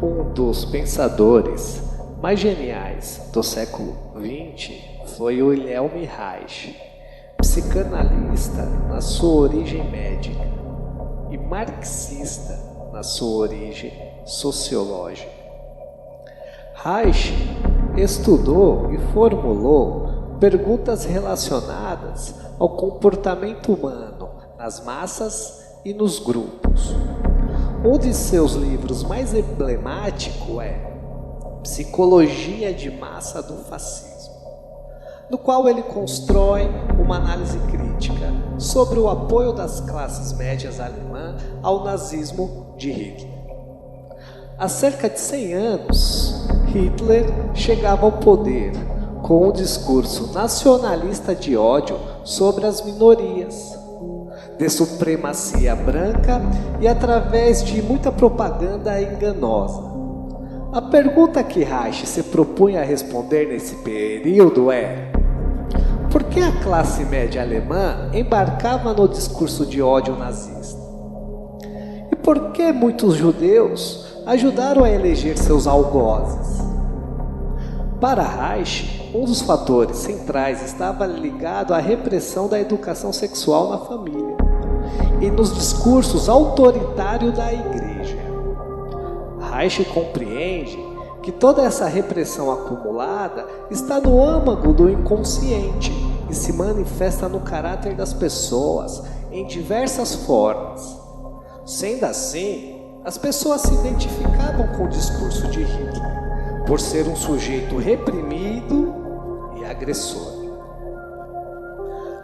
Um dos pensadores mais geniais do século XX foi Wilhelm Reich, psicanalista na sua origem médica e marxista na sua origem sociológica. Reich estudou e formulou perguntas relacionadas ao comportamento humano nas massas e nos grupos. Um de seus livros mais emblemático é Psicologia de Massa do Fascismo, no qual ele constrói uma análise crítica sobre o apoio das classes médias alemãs ao nazismo de Hitler. Há cerca de 100 anos, Hitler chegava ao poder com um discurso nacionalista de ódio sobre as minorias, de supremacia branca e através de muita propaganda enganosa. A pergunta que Reich se propunha a responder nesse período é: por que a classe média alemã embarcava no discurso de ódio nazista? E por que muitos judeus ajudaram a eleger seus algozes? Para Reich, um dos fatores centrais estava ligado à repressão da educação sexual na família e nos discursos autoritários da igreja. Reich compreende que toda essa repressão acumulada está no âmago do inconsciente e se manifesta no caráter das pessoas em diversas formas. Sendo assim, as pessoas se identificavam com o discurso de Hitler por ser um sujeito reprimido e agressor.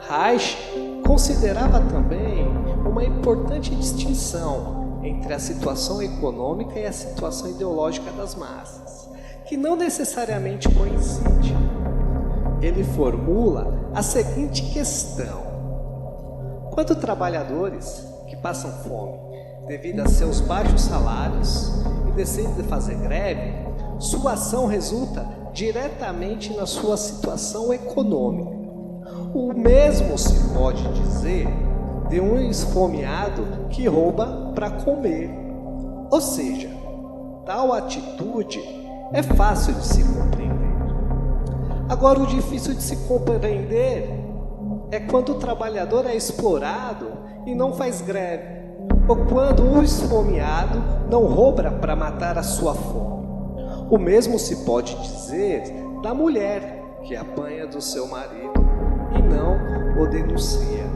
Reich considerava também uma importante distinção entre a situação econômica e a situação ideológica das massas, que não necessariamente coincide. Ele formula a seguinte questão: quando trabalhadores que passam fome devido a seus baixos salários e decidem fazer greve, sua ação resulta diretamente na sua situação econômica. O mesmo se pode dizer de um esfomeado que rouba para comer. Ou seja, tal atitude é fácil de se compreender. Agora, o difícil de se compreender é quando o trabalhador é explorado e não faz greve, ou quando o esfomeado não rouba para matar a sua fome. O mesmo se pode dizer da mulher que apanha do seu marido e não o denuncia.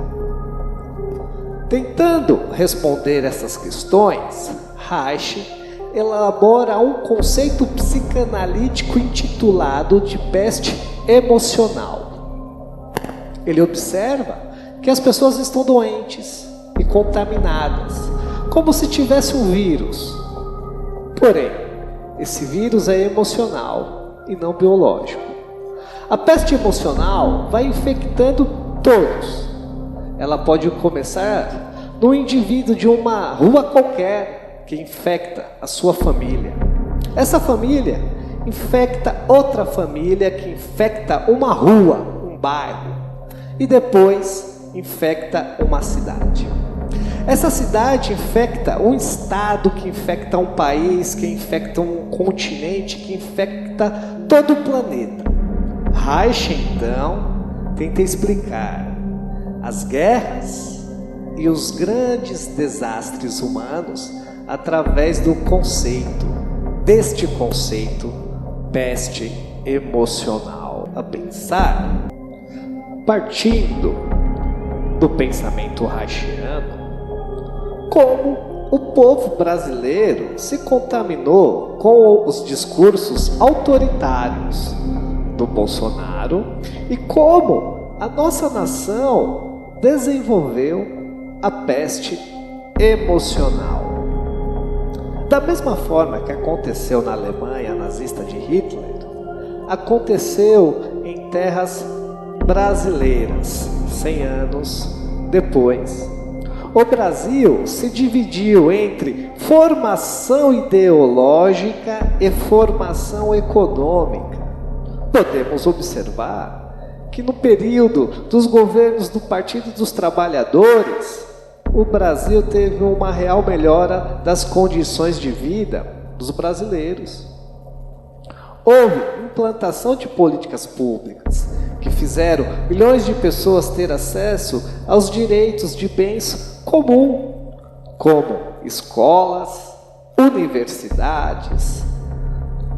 Tentando responder essas questões, Reich elabora um conceito psicanalítico intitulado de peste emocional. Ele observa que as pessoas estão doentes e contaminadas, como se tivesse um vírus. Porém, esse vírus é emocional e não biológico. A peste emocional vai infectando todos. Ela pode começar no indivíduo de uma rua qualquer que infecta a sua família. Essa família infecta outra família que infecta uma rua, um bairro, e depois infecta uma cidade. Essa cidade infecta um estado, que infecta um país, que infecta um continente, que infecta todo o planeta. Reich, então, tenta explicar as guerras e os grandes desastres humanos através deste conceito, peste emocional. A pensar, partindo do pensamento reichiano, como o povo brasileiro se contaminou com os discursos autoritários do Bolsonaro e como a nossa nação desenvolveu a peste emocional. Da mesma forma que aconteceu na Alemanha nazista de Hitler, aconteceu em terras brasileiras 100 anos depois. O Brasil se dividiu entre formação ideológica e formação econômica. Podemos observar que no período dos governos do Partido dos Trabalhadores, o Brasil teve uma real melhora das condições de vida dos brasileiros. Houve implantação de políticas públicas que fizeram milhões de pessoas ter acesso aos direitos de bens comuns, como escolas, universidades,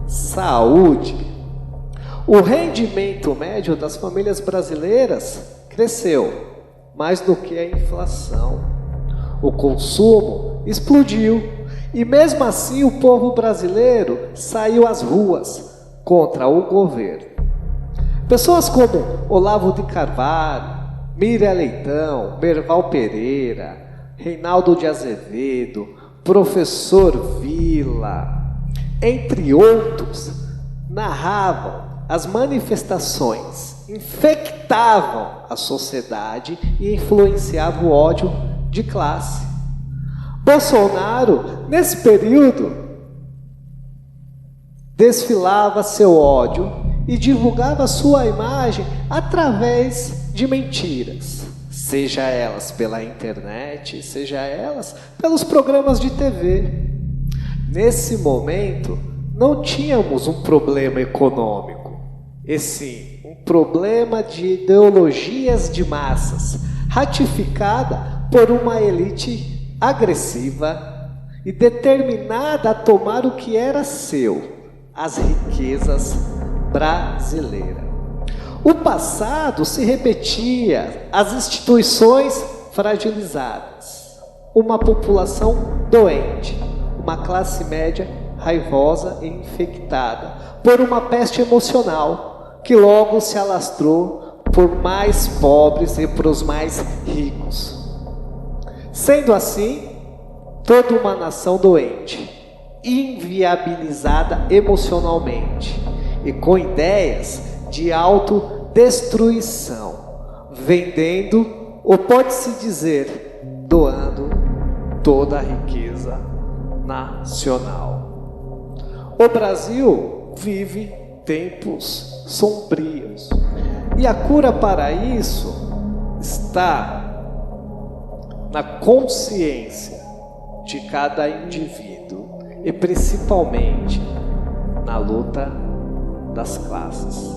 saúde. O rendimento médio das famílias brasileiras cresceu mais do que a inflação. O consumo explodiu e mesmo assim o povo brasileiro saiu às ruas contra o governo. Pessoas como Olavo de Carvalho, Miriam Leitão, Merval Pereira, Reinaldo de Azevedo, Professor Vila, entre outros, narravam as manifestações, infectavam a sociedade e influenciavam o ódio de classe. Bolsonaro, nesse período, desfilava seu ódio e divulgava sua imagem através de mentiras, seja elas pela internet, seja elas pelos programas de TV. Nesse momento, não tínhamos um problema econômico, e sim um problema de ideologias de massas, ratificada por uma elite agressiva e determinada a tomar o que era seu, as riquezas brasileiras. O passado se repetia, as instituições fragilizadas, uma população doente, uma classe média raivosa e infectada por uma peste emocional que logo se alastrou por mais pobres e para os mais ricos. Sendo assim, toda uma nação doente, inviabilizada emocionalmente e com ideias de autodestruição, vendendo, ou pode-se dizer, doando toda a riqueza nacional. O Brasil vive tempos sombrios e a cura para isso está na consciência de cada indivíduo e principalmente na luta das classes.